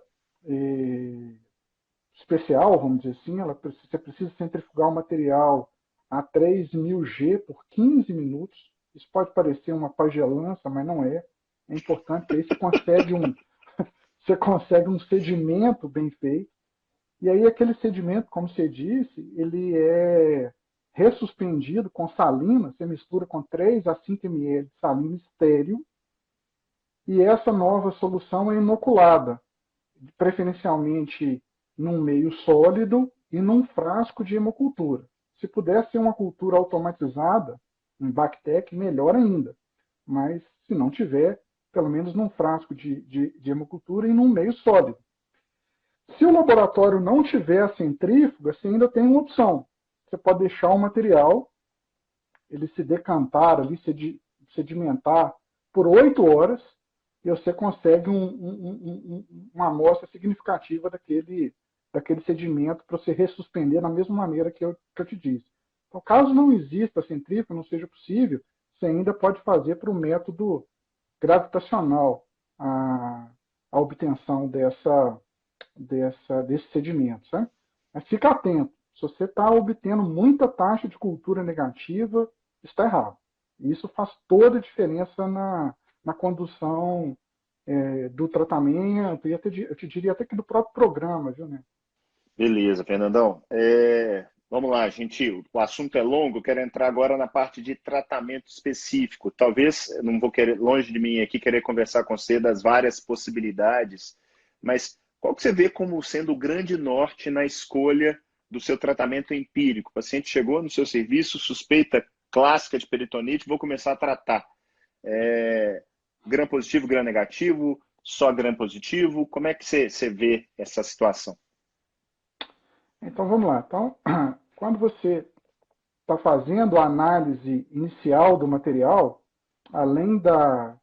especial, vamos dizer assim. Você precisa centrifugar o material a 3.000 G por 15 minutos. Isso pode parecer uma pagelança, mas não é. É importante que aí você consegue um sedimento bem feito. E aí aquele sedimento, como você disse, ele é ressuspendido com salina. Você mistura com 3 a 5 ml de salina estéril. E essa nova solução é inoculada, preferencialmente num meio sólido e num frasco de hemocultura. Se puder ser uma cultura automatizada, um Bactec, melhor ainda. Mas, se não tiver, pelo menos num frasco de hemocultura e num meio sólido. Se o laboratório não tiver a centrífuga, você ainda tem uma opção. Você pode deixar o material, ele se decantar ali, sedimentar por 8 horas, e você consegue uma amostra significativa daquele sedimento para você ressuspender da mesma maneira que eu te disse. Então, caso não exista a centrífuga, não seja possível, você ainda pode fazer para o método gravitacional a obtenção desse sedimento. Sabe? Mas fica atento. Se você está obtendo muita taxa de cultura negativa, está errado. Isso faz toda a diferença na condução do tratamento, e eu te diria até que do próprio programa, viu, né? Beleza, Fernandão. Vamos lá, gente. O assunto é longo. Eu quero entrar agora na parte de tratamento específico. Talvez, eu não vou querer, longe de mim aqui, querer conversar com você das várias possibilidades, mas qual que você vê como sendo o grande norte na escolha do seu tratamento empírico? O paciente chegou no seu serviço, suspeita clássica de peritonite, vou começar a tratar. Gram positivo, gram negativo, só gram positivo? Como é que você vê essa situação? Então vamos lá. Então, quando você está fazendo a análise inicial do material, além da,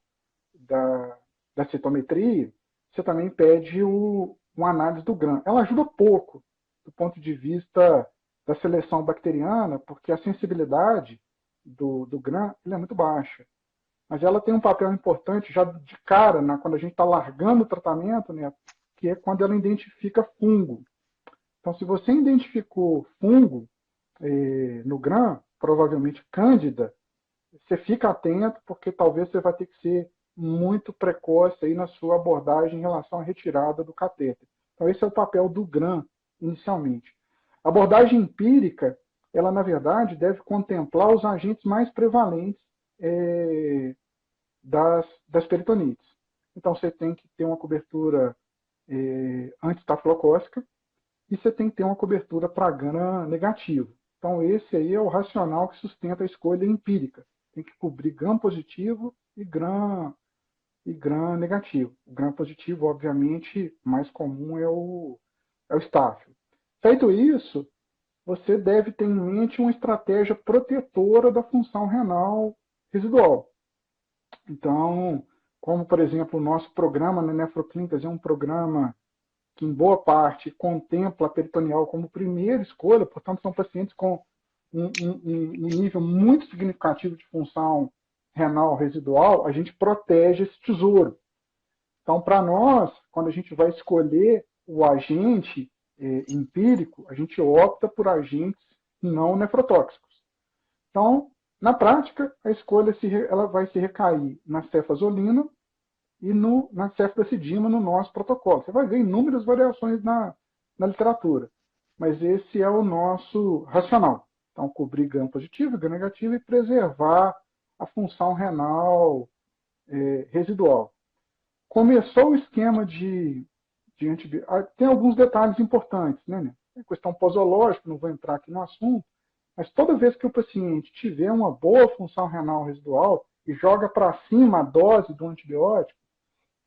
da citometria, você também pede uma análise do GRAM. Ela ajuda pouco do ponto de vista da seleção bacteriana, porque a sensibilidade do GRAM é muito baixa. Mas ela tem um papel importante já de cara, quando a gente está largando o tratamento, né, que é quando ela identifica fungo. Então, se você identificou fungo no GRAM, provavelmente Cândida, você fica atento, porque talvez você vai ter que ser muito precoce aí na sua abordagem em relação à retirada do catéter. Então, esse é o papel do GRAM, inicialmente. A abordagem empírica, ela, na verdade, deve contemplar os agentes mais prevalentes das peritonites. Então, você tem que ter uma cobertura antistafilocócica e você tem que ter uma cobertura para GRAM negativo. Então, esse aí é o racional que sustenta a escolha empírica. Tem que cobrir gram positivo e gram negativo. O gram positivo, obviamente, mais comum é o estáfilo. Feito isso, você deve ter em mente uma estratégia protetora da função renal residual. Então, como, por exemplo, o nosso programa na Nefroclínicas é um programa que, em boa parte, contempla a peritoneal como primeira escolha, portanto, são pacientes com um nível muito significativo de função renal residual, a gente protege esse tesouro. Então, para nós, quando a gente vai escolher o agente empírico, a gente opta por agentes não nefrotóxicos. Então, na prática, a escolha ela vai se recair na cefazolina e na ceftracidima no nosso protocolo. Você vai ver inúmeras variações na literatura, mas esse é o nosso racional. Então, cobrir gram positivo, gram negativo e preservar a função renal residual. Começou o esquema de antibiótico. Tem alguns detalhes importantes, né? É questão posológica, não vou entrar aqui no assunto, mas toda vez que o paciente tiver uma boa função renal residual e joga para cima a dose do antibiótico,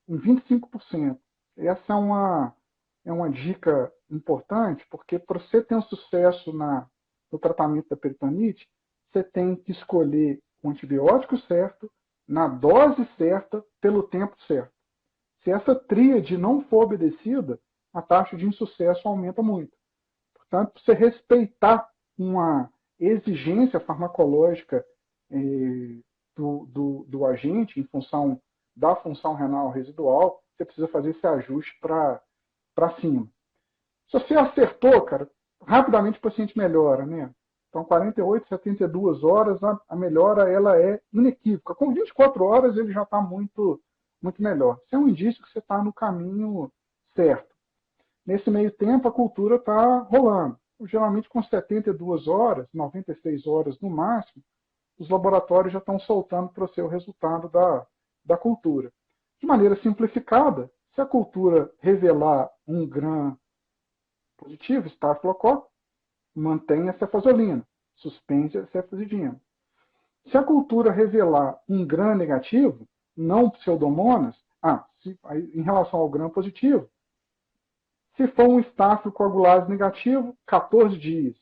em 25%. Essa é uma dica importante, porque para você ter um sucesso no tratamento da peritonite, você tem que escolher o antibiótico certo, na dose certa, pelo tempo certo. Se essa tríade não for obedecida, a taxa de insucesso aumenta muito. Portanto, você respeitar uma exigência farmacológica do agente em função da função renal residual, você precisa fazer esse ajuste para cima. Se você acertou, cara, rapidamente o paciente melhora, né? Então, 48, 72 horas, a melhora ela é inequívoca. Com 24 horas, ele já está muito, muito melhor. Isso é um indício que você está no caminho certo. Nesse meio tempo, a cultura está rolando. Geralmente, com 72 horas, 96 horas no máximo, os laboratórios já estão soltando para você o resultado da cultura. De maneira simplificada, se a cultura revelar um gram positivo, estafilococcus, mantém a cefazolina, suspende a cefazidina. Se a cultura revelar um gram negativo, não pseudomonas, em relação ao gram positivo, se for um estáfilo coagulase negativo, 14 dias.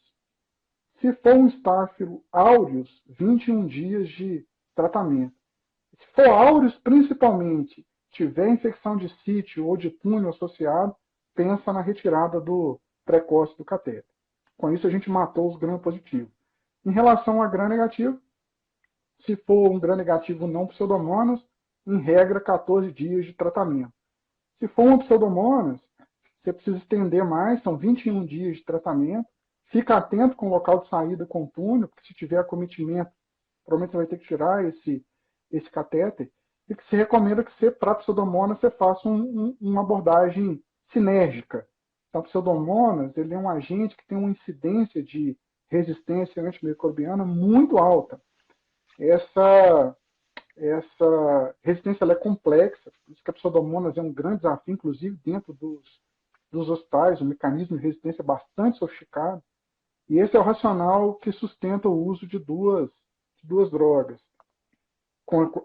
Se for um estáfilo áureos, 21 dias de tratamento. Se for áureos, principalmente, tiver infecção de sítio ou de túnel associado, pensa na retirada do precoce do catéter. Com isso, a gente matou os gram positivos. Em relação a gram negativo, se for um gram negativo não pseudomonas, em regra, 14 dias de tratamento. Se for um pseudomonas, você precisa estender mais, são 21 dias de tratamento. Fica atento com o local de saída com o túnel, porque se tiver acometimento, provavelmente você vai ter que tirar esse catéter. E que se recomenda que você, para a pseudomonas, você faça uma abordagem sinérgica. Então, a pseudomonas, ele é um agente que tem uma incidência de resistência antimicrobiana muito alta. Essa resistência ela é complexa, por isso que a pseudomonas é um grande desafio, inclusive dentro dos hospitais, um mecanismo de resistência bastante sofisticado. E esse é o racional que sustenta o uso de duas drogas,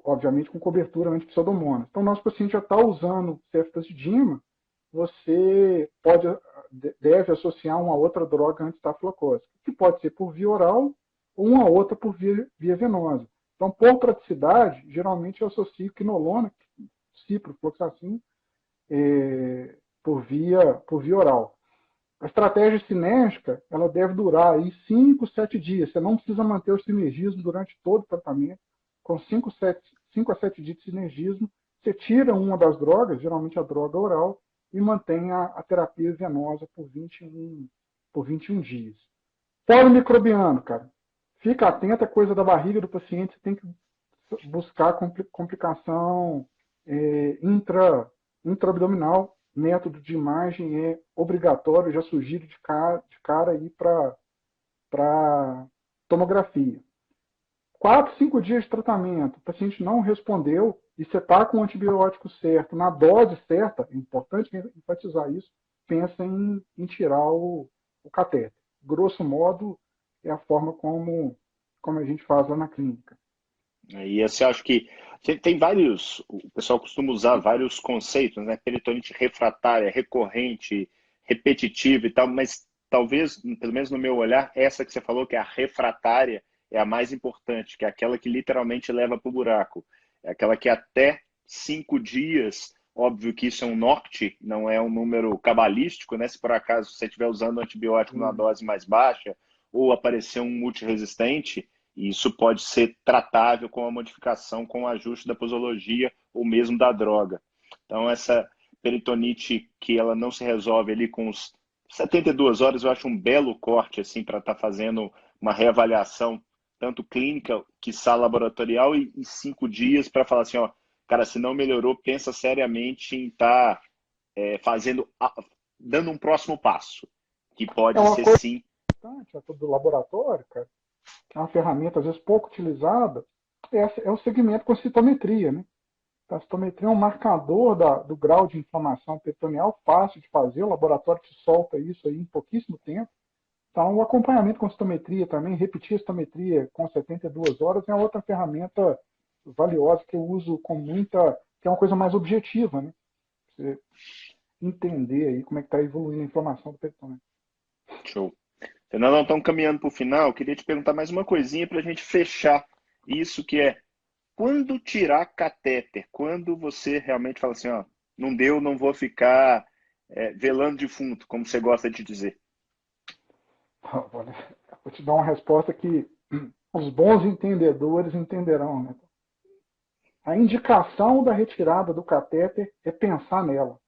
obviamente com cobertura anti-pseudomonas. Então, nosso paciente já está usando ceftazidima, você deve associar uma outra droga antistafilocócica, que pode ser por via oral ou uma outra por via venosa. Então, por praticidade, geralmente eu associo quinolona, ciprofloxacin, por via oral. A estratégia sinérgica, ela deve durar aí 5, 7 dias. Você não precisa manter o sinergismo durante todo o tratamento. Com 5 a 7 dias de sinergismo, você tira uma das drogas, geralmente a droga oral, e mantém a terapia venosa por 21 dias. Polimicrobiano, cara. Fica atento à coisa da barriga do paciente, você tem que buscar complicação intraabdominal. Método de imagem é obrigatório, já sugiro de cara ir para tomografia. 4, 5 dias de tratamento, o paciente não respondeu e você está com o antibiótico certo, na dose certa, é importante enfatizar isso, pensa em tirar o catéter. Grosso modo, é a forma como a gente faz lá na clínica. E você acha que tem vários, o pessoal costuma usar vários conceitos, né? Peritonite refratária, recorrente, repetitiva e tal, mas talvez, pelo menos no meu olhar, essa que você falou, que é a refratária, é a mais importante, que é aquela que literalmente leva para o buraco. É aquela que até 5 dias, óbvio que isso é um norte, não é um número cabalístico, né? Se por acaso você estiver usando antibiótico numa dose mais baixa ou aparecer um multiresistente, isso pode ser tratável com a modificação, com o ajuste da posologia ou mesmo da droga. Então, essa peritonite que ela não se resolve ali com os 72 horas, eu acho um belo corte assim para estar fazendo uma reavaliação, tanto clínica, quiçá laboratorial, e 5 dias para falar assim, ó, cara, se não melhorou, pensa seriamente em estar dando um próximo passo, que É pode uma ser coisa sim. importante, do laboratório, cara, que é uma ferramenta às vezes pouco utilizada, é o segmento com citometria, né? A citometria é um marcador do grau de inflamação peritoneal, fácil de fazer, o laboratório te solta isso aí em pouquíssimo tempo. Então, o acompanhamento com citometria também, repetir a citometria com 72 horas é outra ferramenta valiosa que eu uso com muita, que é uma coisa mais objetiva, né? Você entender aí como é que está evoluindo a inflamação do peritônio. Show. Nós não estamos caminhando para o final, eu queria te perguntar mais uma coisinha para a gente fechar isso, que é quando tirar catéter? Quando você realmente fala assim, ó, não deu, não vou ficar velando defunto, como você gosta de dizer. Vou te dar uma resposta que os bons entendedores entenderão, né? A indicação da retirada do catéter é pensar nela.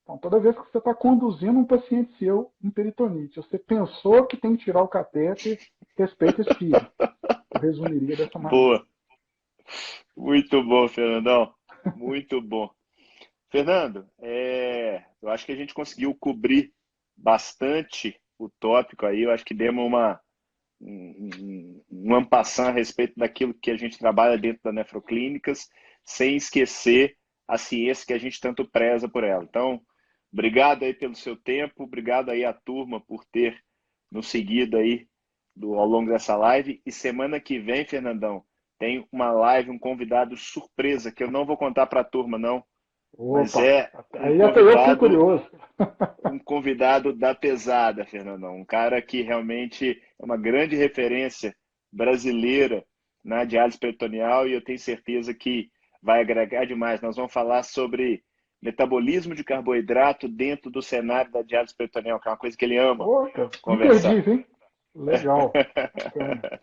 Então, toda vez que você está conduzindo um paciente seu em peritonite, você pensou que tem que tirar o catéter, respeita esse filho. Eu resumiria dessa maneira. Boa. Muito bom, Fernandão. Muito bom. Fernando, eu acho que a gente conseguiu cobrir bastante o tópico aí. Eu acho que demos um ampassã a respeito daquilo que a gente trabalha dentro da Nefroclínicas, sem esquecer a ciência que a gente tanto preza por ela. Então, obrigado aí pelo seu tempo, obrigado aí à turma por ter nos seguido aí ao longo dessa live. E semana que vem, Fernandão, tem uma live, um convidado surpresa, que eu não vou contar para a turma, não, mas Opa, é aí até eu fiquei curioso. um convidado da pesada, Fernandão. Um cara que realmente é uma grande referência brasileira na diálise peritoneal e eu tenho certeza que vai agregar demais. Nós vamos falar sobre metabolismo de carboidrato dentro do cenário da diálise peritoneal, que é uma coisa que ele ama Opa, conversar. imperdível, hein? Legal. Bacana.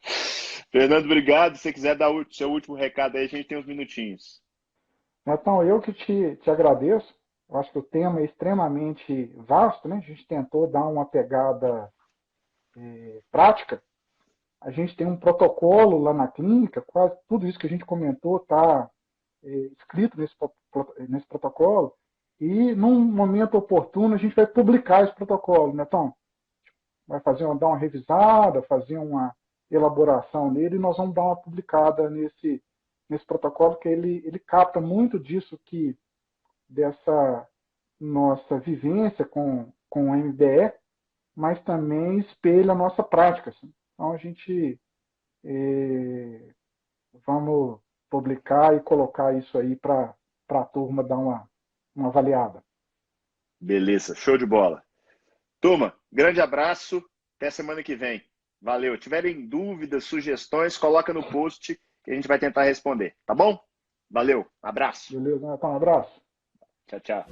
Fernando, obrigado. Se você quiser dar o seu último recado aí, a gente tem uns minutinhos. Então, eu que te agradeço. Eu acho que o tema é extremamente vasto, né? A gente tentou dar uma pegada prática. A gente tem um protocolo lá na clínica, quase tudo isso que a gente comentou está escrito nesse protocolo, e num momento oportuno a gente vai publicar esse protocolo, né, Tom? Vai dar uma revisada, fazer uma elaboração nele, e nós vamos dar uma publicada nesse protocolo, que ele capta muito disso, dessa nossa vivência com o MBE, mas também espelha a nossa prática. Assim. Então a gente vamos publicar e colocar isso aí para a turma dar uma avaliada. Beleza, show de bola. Turma, grande abraço, até semana que vem. Valeu. Tiverem dúvidas, sugestões, coloca no post que a gente vai tentar responder, tá bom? Valeu, abraço. Beleza, então um abraço. Tchau, tchau.